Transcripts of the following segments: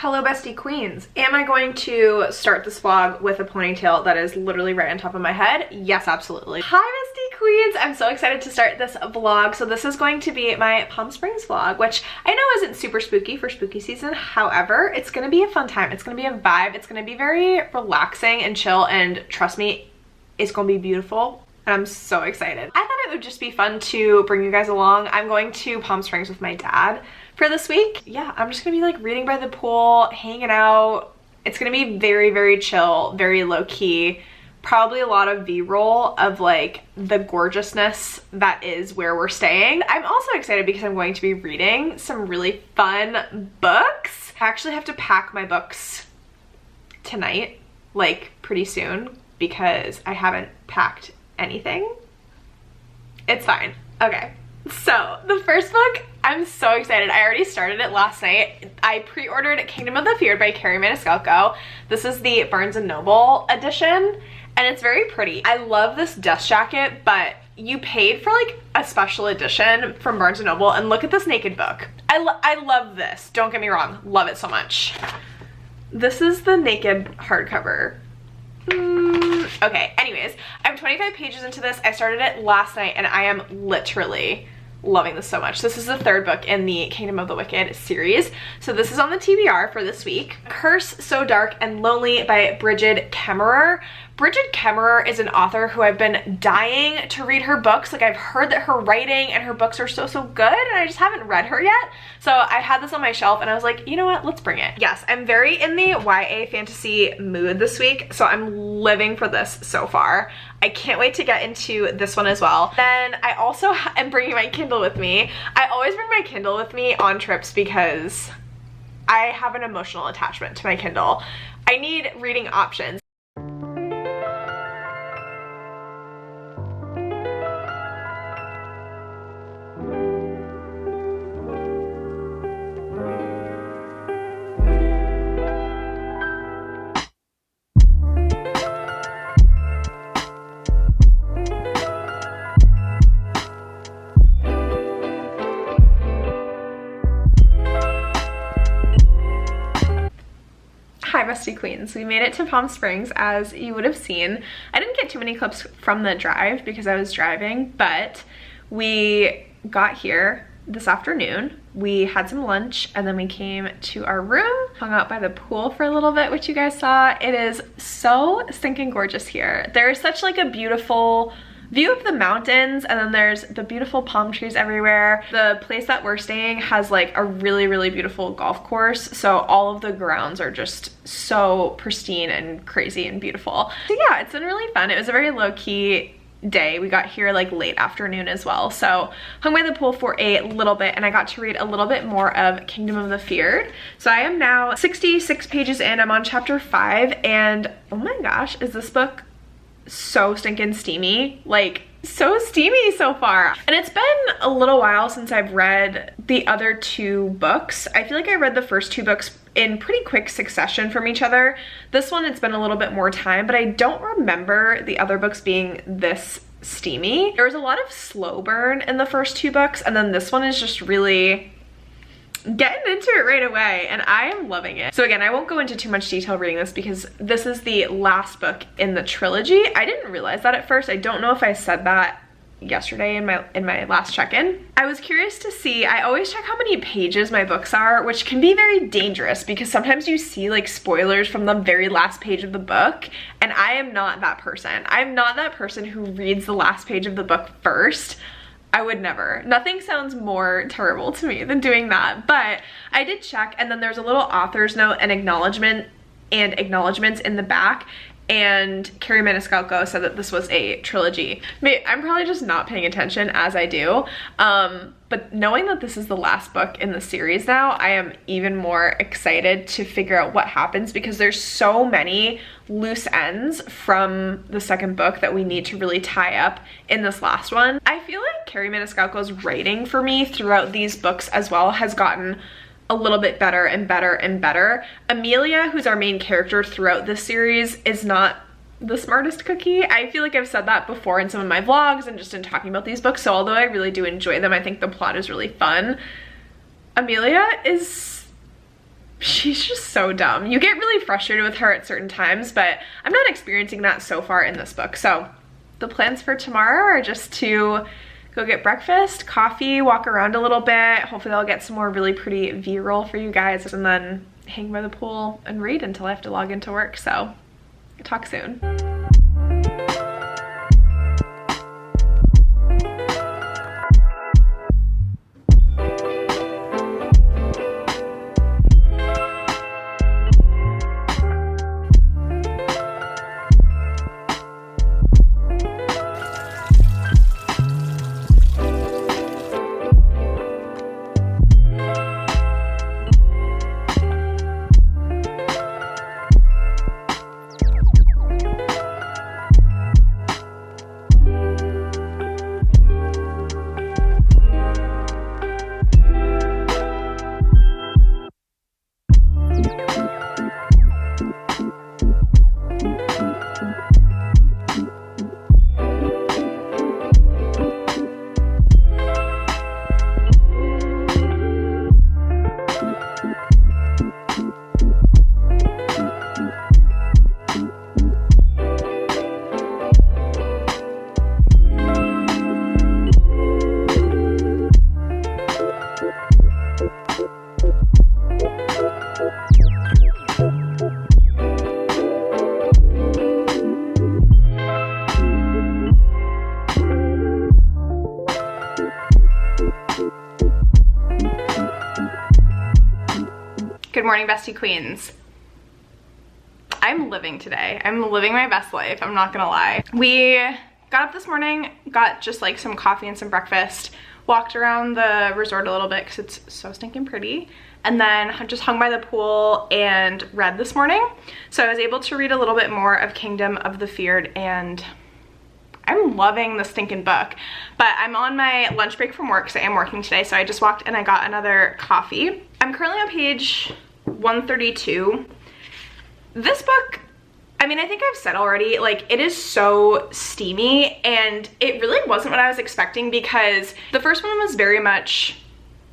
Hello bestie queens. Am I going to start this vlog with a ponytail that is literally right on top of my head? Yes, absolutely. Hi bestie queens! I'm so excited to start this vlog. So this is going to be my Palm Springs vlog, which I know isn't super spooky for spooky season. However, it's gonna be a fun time. It's gonna be a vibe. It's gonna be very relaxing and chill, and trust me, it's gonna be beautiful. And I'm so excited. I thought it would just be fun to bring you guys along. I'm going to Palm Springs with my dad for this week. Yeah, I'm just gonna be like reading by the pool, hanging out. It's gonna be very, very chill, very low key. Probably a lot of V-roll of like the gorgeousness that is where we're staying. I'm also excited because I'm going to be reading some really fun books. I actually have to pack my books tonight, like pretty soon, because I haven't packed anything. It's fine. Okay. So the first book, I'm so excited. I already started it last night. I pre-ordered Kingdom of the Feared by Carrie Maniscalco. This is the Barnes & Noble edition, and it's very pretty. I love this dust jacket, but you paid for like a special edition from Barnes & Noble, and look at this naked book. I love this. Don't get me wrong. Love it so much. This is the naked hardcover. Okay, anyways, I'm 25 pages into this. I started it last night and I am literally loving this so much. This is the third book in the Kingdom of the Wicked series. So this is on the TBR for this week. Curse So Dark and Lonely by Brigid Kemmerer. Brigid Kemmerer is an author who I've been dying to read her books. Like, I've heard that her writing and her books are so good, and I just haven't read her yet. So I had this on my shelf and I was like, you know what, let's bring it. Yes, I'm very in the YA fantasy mood this week, so I'm living for this so far. I can't wait to get into this one as well. Then I also am bringing my Kindle with me. I always bring my Kindle with me on trips because I have an emotional attachment to my Kindle. I need reading options. Hi bestie queens, we made it to Palm Springs as you would have seen. I didn't get too many clips from the drive because I was driving, but we got here this afternoon. We had some lunch and then we came to our room, hung out by the pool for a little bit, which you guys saw. It is so stinking gorgeous here. There's such like a beautiful view of the mountains, and then there's the beautiful palm trees everywhere. The place that we're staying has like a really beautiful golf course, so all of the grounds are just so pristine and crazy and beautiful. So yeah, it's been really fun. It was a very low-key day. We got here like late afternoon as well, so hung by the pool for a little bit, and I got to read a little bit more of Kingdom of the Feared. So I am now 66 pages in. I'm on chapter 5, and oh my gosh, is this book so stinking steamy. Like, so steamy so far. And it's been a little while since I've read the other two books. I feel like I read the first two books in pretty quick succession from each other. This one, it's been a little bit more time, but I don't remember the other books being this steamy. There was a lot of slow burn in the first two books, and then this one is just really getting into it right away, and I am loving it. So again, I won't go into too much detail reading this because this is the last book in the trilogy. I didn't realize that at first. I don't know if I said that yesterday in my last check-in. I was curious to see, I always check how many pages my books are, which can be very dangerous because sometimes you see like spoilers from the very last page of the book, and I am not that person. I'm not that person who reads the last page of the book first. I would never. Nothing sounds more terrible to me than doing that, but I did check, and then there's a little author's note and acknowledgements in the back, and Carrie Maniscalco said that this was a trilogy. I'm probably just not paying attention as I do, but knowing that this is the last book in the series now, I am even more excited to figure out what happens because there's so many loose ends from the second book that we need to really tie up in this last one. I feel like Carrie Maniscalco's writing for me throughout these books as well has gotten a little bit better and better and better. Amelia, who's our main character throughout this series, is not the smartest cookie. I feel like I've said that before in some of my vlogs and just in talking about these books, so although I really do enjoy them, I think the plot is really fun. Amelia is she's just so dumb. You get really frustrated with her at certain times, but I'm not experiencing that so far in this book. So the plans for tomorrow are just to go get breakfast, coffee, walk around a little bit. Hopefully I'll get some more really pretty V-roll for you guys, and then hang by the pool and read until I have to log into work. So talk soon. Good morning, bestie queens. I'm living today. I'm living my best life, I'm not gonna lie. We got up this morning, got just like some coffee and some breakfast, walked around the resort a little bit because it's so stinking pretty, and then just hung by the pool and read this morning. So I was able to read a little bit more of Kingdom of the Feared, and I'm loving the stinking book. But I'm on my lunch break from work, so I am working today, so I just walked and I got another coffee. I'm currently on page 132. This book, I mean, I think I've said already, like, it is so steamy, and it really wasn't what I was expecting, because the first one was very much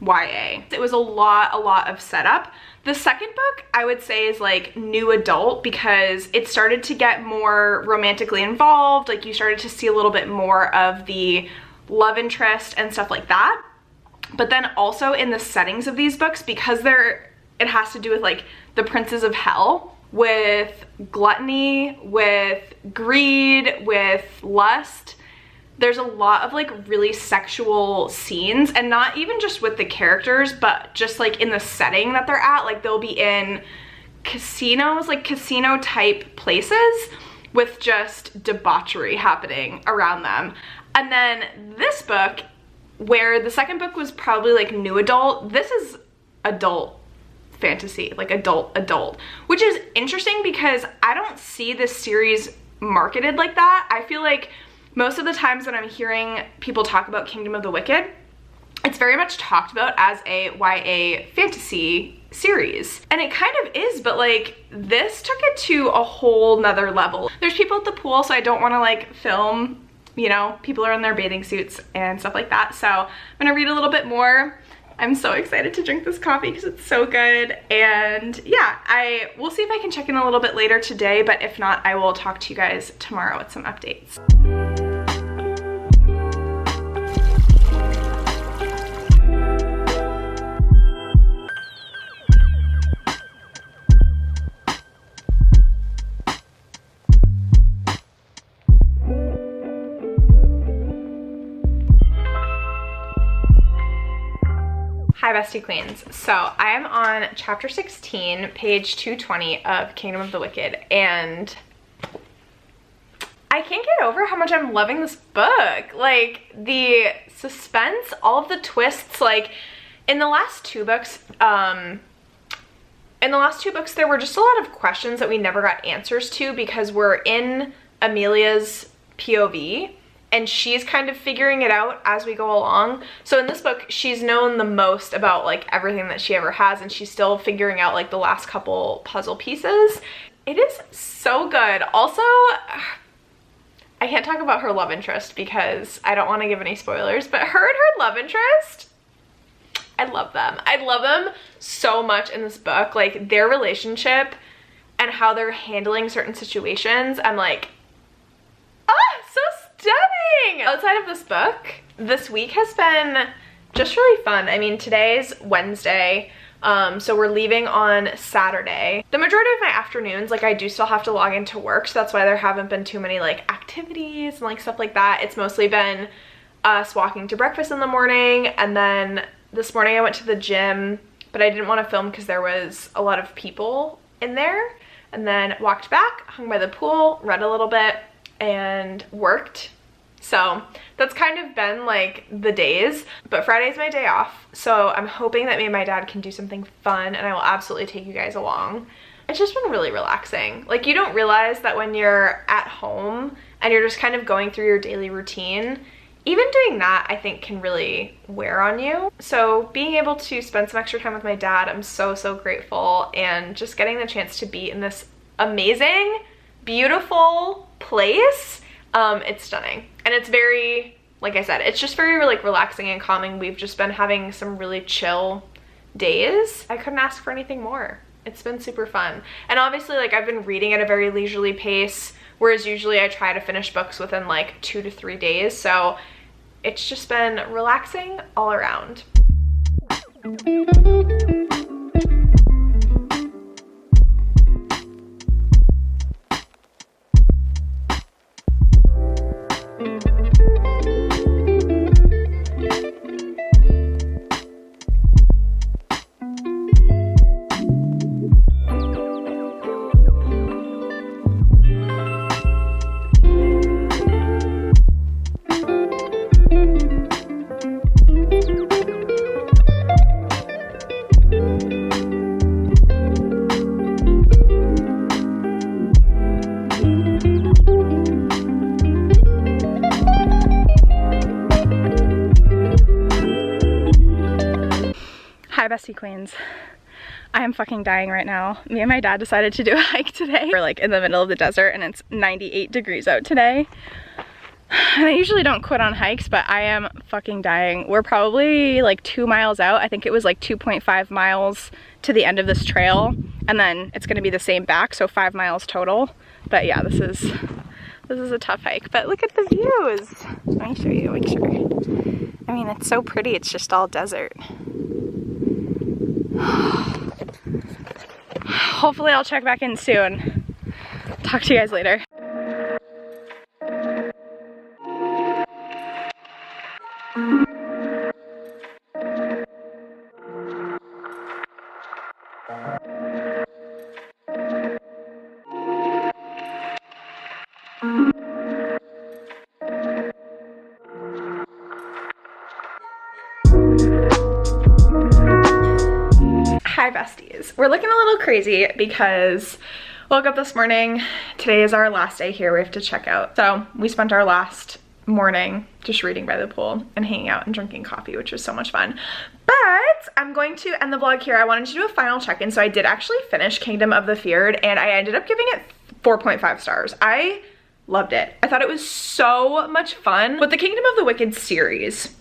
YA. It was a lot of setup. The second book, I would say, is like new adult, because it started to get more romantically involved. Like, you started to see a little bit more of the love interest and stuff like that. But then also in the settings of these books, because it has to do with like the princes of hell, with gluttony, with greed, with lust. There's a lot of like really sexual scenes, and not even just with the characters, but just like in the setting that they're at. Like, they'll be in casinos, like casino type places, with just debauchery happening around them. And then this book, where the second book was probably like new adult, this is adult fantasy, like adult, which is interesting because I don't see this series marketed like that. I feel like most of the times when I'm hearing people talk about Kingdom of the Wicked, it's very much talked about as a YA fantasy series. And it kind of is, but like, this took it to a whole nother level. There's people at the pool, so I don't want to like film, you know, people are in their bathing suits and stuff like that. So I'm gonna read a little bit more. I'm so excited to drink this coffee because it's so good. And yeah, I will see if I can check in a little bit later today, but if not, I will talk to you guys tomorrow with some updates. Hi, bestie queens. So I am on chapter 16, page 220 of Kingdom of the Wicked, and I can't get over how much I'm loving this book. Like, the suspense, all of the twists. Like, in the last two books, there were just a lot of questions that we never got answers to because we're in Amelia's POV. And she's kind of figuring it out as we go along. So in this book, she's known the most about like everything that she ever has, and she's still figuring out like the last couple puzzle pieces. It is so good. Also, I can't talk about her love interest because I don't want to give any spoilers, but her and her love interest, I love them. I love them so much in this book. Like, their relationship and how they're handling certain situations, I'm like, so stunning! Outside of this book, this week has been just really fun. I mean, today's Wednesday, so we're leaving on Saturday. The majority of my afternoons, like, I do still have to log into work, so that's why there haven't been too many like activities and like stuff like that. It's mostly been us walking to breakfast in the morning, and then this morning I went to the gym, but I didn't want to film because there was a lot of people in there, and then walked back, hung by the pool, read a little bit, and worked. So that's kind of been like the days, but Friday's my day off, so I'm hoping that me and my dad can do something fun, and I will absolutely take you guys along. It's just been really relaxing. Like, you don't realize that when you're at home and you're just kind of going through your daily routine, even doing that, I think, can really wear on you. So being able to spend some extra time with my dad, I'm so, so grateful, and just getting the chance to be in this amazing, beautiful place, it's stunning. And it's very, like I said, it's just very like relaxing and calming. We've just been having some really chill days. I couldn't ask for anything more. It's been super fun. And obviously, like, I've been reading at a very leisurely pace, whereas usually I try to finish books within like 2 to 3 days. So it's just been relaxing all around. Hi bestie queens. I am fucking dying right now. Me and my dad decided to do a hike today. We're like in the middle of the desert and it's 98 degrees out today. And I usually don't quit on hikes, but I am fucking dying. We're probably like 2 miles out. I think it was like 2.5 miles to the end of this trail, and then it's gonna be the same back, so 5 miles total. But yeah, this is a tough hike, but look at the views. Let me show you, make sure. I mean, it's so pretty, it's just all desert. Hopefully I'll check back in soon. Talk to you guys later. Hi besties. We're looking a little crazy because woke up this morning. Today is our last day here. We have to check out. So we spent our last morning just reading by the pool and hanging out and drinking coffee, which was so much fun. But I'm going to end the vlog here. I wanted to do a final check-in. So I did actually finish Kingdom of the Feared, and I ended up giving it 4.5 stars. I loved it. I thought it was so much fun. With the Kingdom of the Wicked series,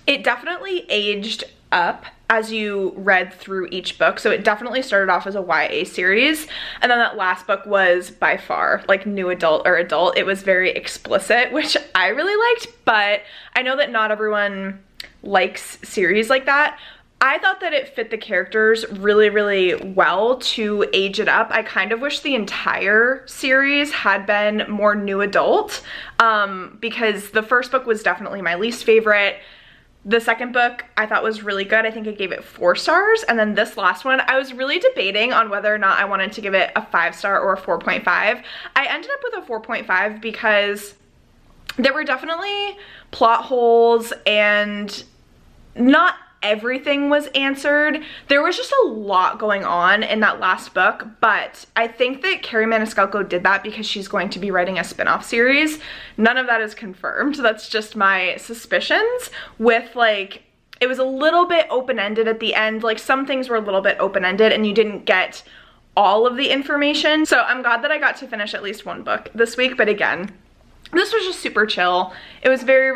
it definitely aged up as you read through each book. So it definitely started off as a YA series, and then that last book was by far like new adult or adult. It was very explicit, which I really liked, but I know that not everyone likes series like that. I thought that it fit the characters really, really well to age it up. I kind of wish the entire series had been more new adult, because the first book was definitely my least favorite. The second book I thought was really good. I think I gave it 4 stars. And then this last one, I was really debating on whether or not I wanted to give it a 5-star or a 4.5. I ended up with a 4.5 because there were definitely plot holes and not everything was answered. There was just a lot going on in that last book, but I think that Carrie Maniscalco did that because she's going to be writing a spin-off series. None of that is confirmed. That's just my suspicions. With like, it was a little bit open-ended at the end. Like, some things were a little bit open-ended and you didn't get all of the information. So I'm glad that I got to finish at least one book this week, but again, this was just super chill. It was a very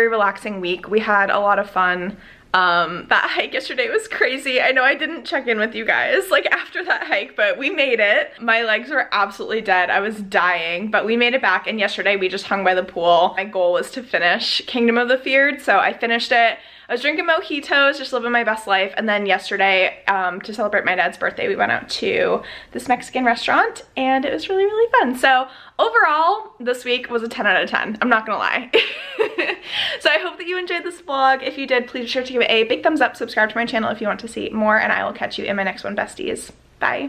relaxing week. We had a lot of fun. That hike yesterday was crazy. I know I didn't check in with you guys like after that hike, but we made it. My legs were absolutely dead. I was dying, but we made it back, and yesterday we just hung by the pool. My goal was to finish Kingdom of the Feared, so I finished it. I was drinking mojitos, just living my best life, and then yesterday, to celebrate my dad's birthday, we went out to this Mexican restaurant, and it was really, really fun. So overall, this week was a 10 out of 10. I'm not gonna lie. So I hope that you enjoyed this vlog. If you did, please be sure to give it a big thumbs up, subscribe to my channel if you want to see more, and I will catch you in my next one, besties. Bye.